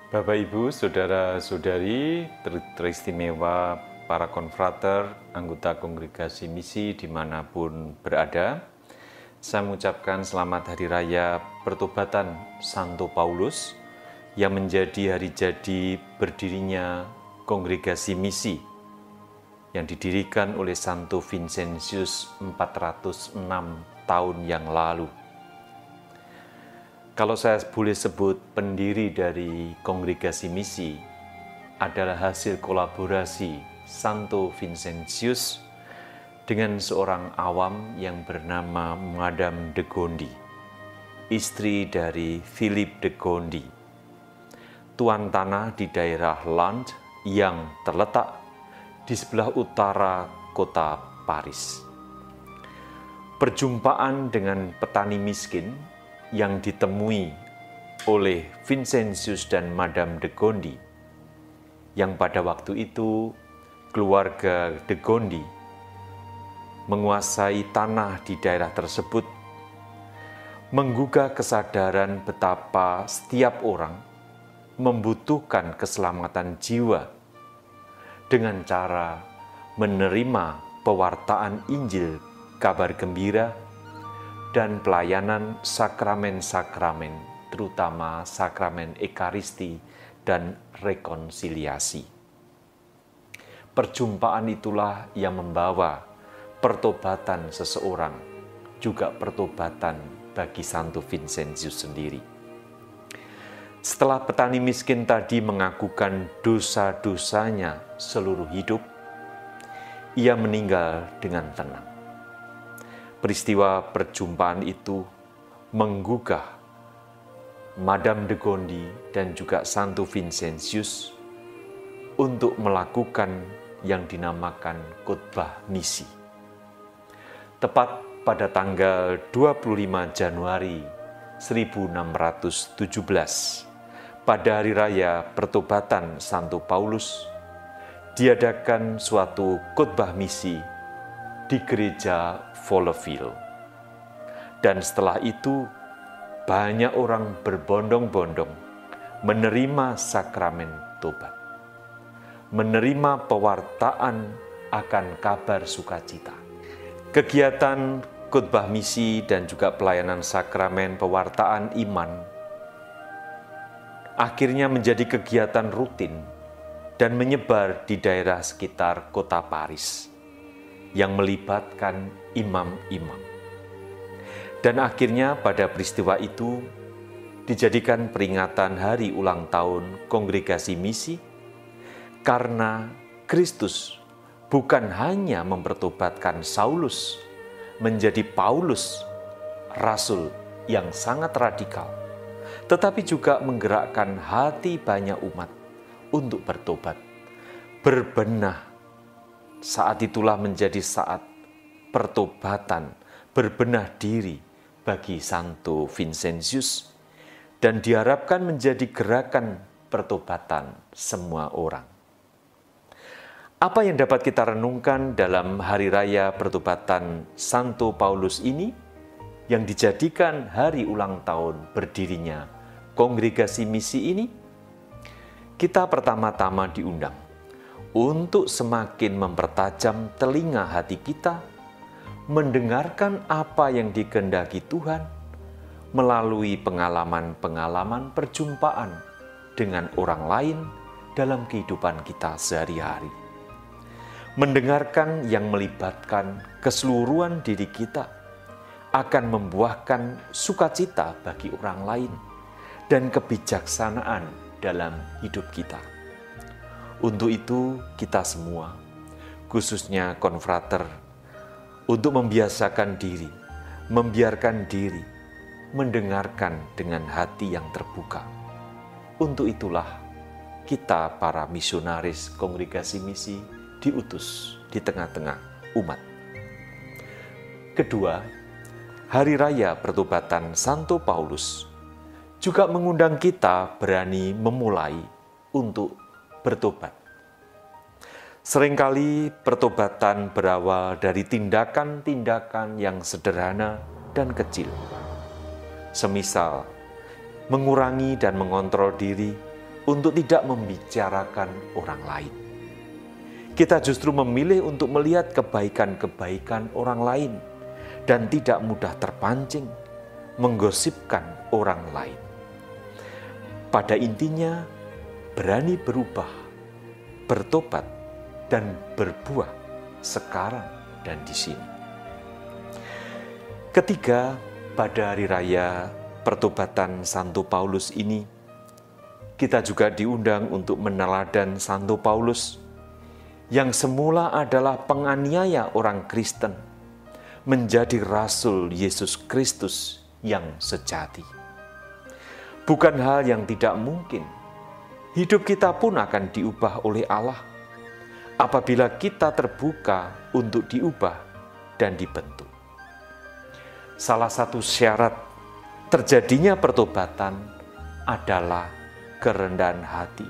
Bapak, Ibu, Saudara-saudari, teristimewa para konfrater, anggota kongregasi misi dimanapun berada, saya mengucapkan selamat Hari Raya Pertobatan Santo Paulus yang menjadi hari jadi berdirinya kongregasi misi yang didirikan oleh Santo Vincentius 406 tahun yang lalu. Kalau saya boleh sebut, pendiri dari kongregasi misi adalah hasil kolaborasi Santo Vincentius dengan seorang awam yang bernama Madame de Gondi, istri dari Philippe de Gondi, tuan tanah di daerah Land yang terletak di sebelah utara kota Paris. Perjumpaan dengan petani miskin yang ditemui oleh Vincentius dan Madame de Gondi, yang pada waktu itu keluarga de Gondi menguasai tanah di daerah tersebut, menggugah kesadaran betapa setiap orang membutuhkan keselamatan jiwa dengan cara menerima pewartaan Injil kabar gembira dan pelayanan sakramen-sakramen, terutama sakramen Ekaristi dan rekonsiliasi. Perjumpaan itulah yang membawa pertobatan seseorang, juga pertobatan bagi Santo Vincentius sendiri. Setelah petani miskin tadi mengakukan dosa-dosanya seluruh hidup, ia meninggal dengan tenang. Peristiwa perjumpaan itu menggugah Madame de Gondi dan juga Santo Vincentius untuk melakukan yang dinamakan khotbah misi. Tepat pada tanggal 25 Januari 1617, pada Hari Raya Pertobatan Santo Paulus, diadakan suatu khotbah misi di gereja Folleville. Dan setelah itu, banyak orang berbondong-bondong menerima sakramen tobat, menerima pewartaan akan kabar sukacita. Kegiatan khotbah misi dan juga pelayanan sakramen pewartaan iman akhirnya menjadi kegiatan rutin dan menyebar di daerah sekitar kota Paris yang melibatkan imam-imam. Dan akhirnya pada peristiwa itu dijadikan peringatan hari ulang tahun kongregasi misi, karena Kristus bukan hanya mempertobatkan Saulus menjadi Paulus, rasul yang sangat radikal, tetapi juga menggerakkan hati banyak umat untuk bertobat, berbenah. Saat itulah menjadi saat pertobatan, berbenah diri bagi Santo Vincentius, dan diharapkan menjadi gerakan pertobatan semua orang. Apa yang dapat kita renungkan dalam Hari Raya Pertobatan Santo Paulus ini, yang dijadikan hari ulang tahun berdirinya kongregasi misi ini? Kita pertama-tama diundang untuk semakin mempertajam telinga hati kita, mendengarkan apa yang dikehendaki Tuhan melalui pengalaman-pengalaman perjumpaan dengan orang lain dalam kehidupan kita sehari-hari. Mendengarkan yang melibatkan keseluruhan diri kita akan membuahkan sukacita bagi orang lain dan kebijaksanaan dalam hidup kita. Untuk itu, kita semua, khususnya konfrater, untuk membiasakan diri, membiarkan diri, mendengarkan dengan hati yang terbuka. Untuk itulah kita para misionaris kongregasi misi diutus di tengah-tengah umat. Kedua, Hari Raya Pertobatan Santo Paulus juga mengundang kita berani memulai untuk bertobat. Seringkali pertobatan berawal dari tindakan-tindakan yang sederhana dan kecil. Semisal mengurangi dan mengontrol diri untuk tidak membicarakan orang lain. Kita justru memilih untuk melihat kebaikan-kebaikan orang lain dan tidak mudah terpancing menggosipkan orang lain. Pada intinya, berani berubah, bertobat, dan berbuah sekarang dan di sini. Ketiga, pada hari raya pertobatan Santo Paulus ini, kita juga diundang untuk meneladan Santo Paulus yang semula adalah penganiaya orang Kristen, menjadi rasul Yesus Kristus yang sejati. Bukan hal yang tidak mungkin, hidup kita pun akan diubah oleh Allah apabila kita terbuka untuk diubah dan dibentuk. Salah satu syarat terjadinya pertobatan adalah kerendahan hati,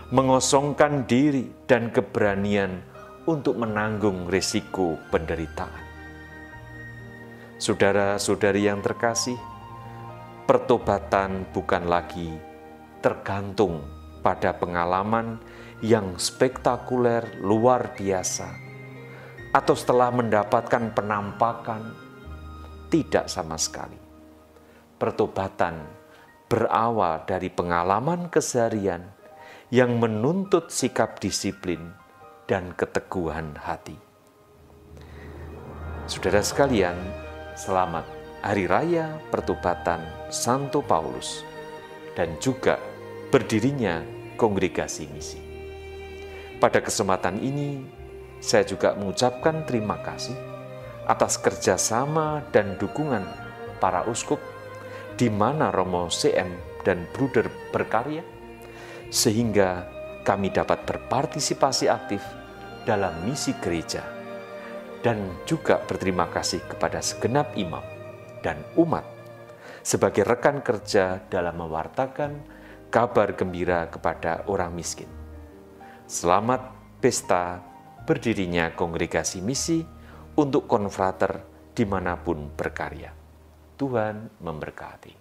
mengosongkan diri dan keberanian untuk menanggung risiko penderitaan. Saudara-saudari yang terkasih, pertobatan bukan lagi tergantung pada pengalaman yang spektakuler luar biasa atau setelah mendapatkan penampakan. Tidak sama sekali. Pertobatan berawal dari pengalaman keseharian yang menuntut sikap disiplin dan keteguhan hati. Saudara sekalian, selamat Hari Raya Pertobatan Santo Paulus dan juga berdirinya Kongregasi Misi. Pada kesempatan ini, saya juga mengucapkan terima kasih atas kerjasama dan dukungan para uskup di mana Romo CM dan Bruder berkarya, sehingga kami dapat berpartisipasi aktif dalam misi gereja, dan juga berterima kasih kepada segenap imam dan umat sebagai rekan kerja dalam mewartakan kabar gembira kepada orang miskin. Selamat pesta berdirinya Kongregasi Misi untuk konfrater dimanapun berkarya. Tuhan memberkati.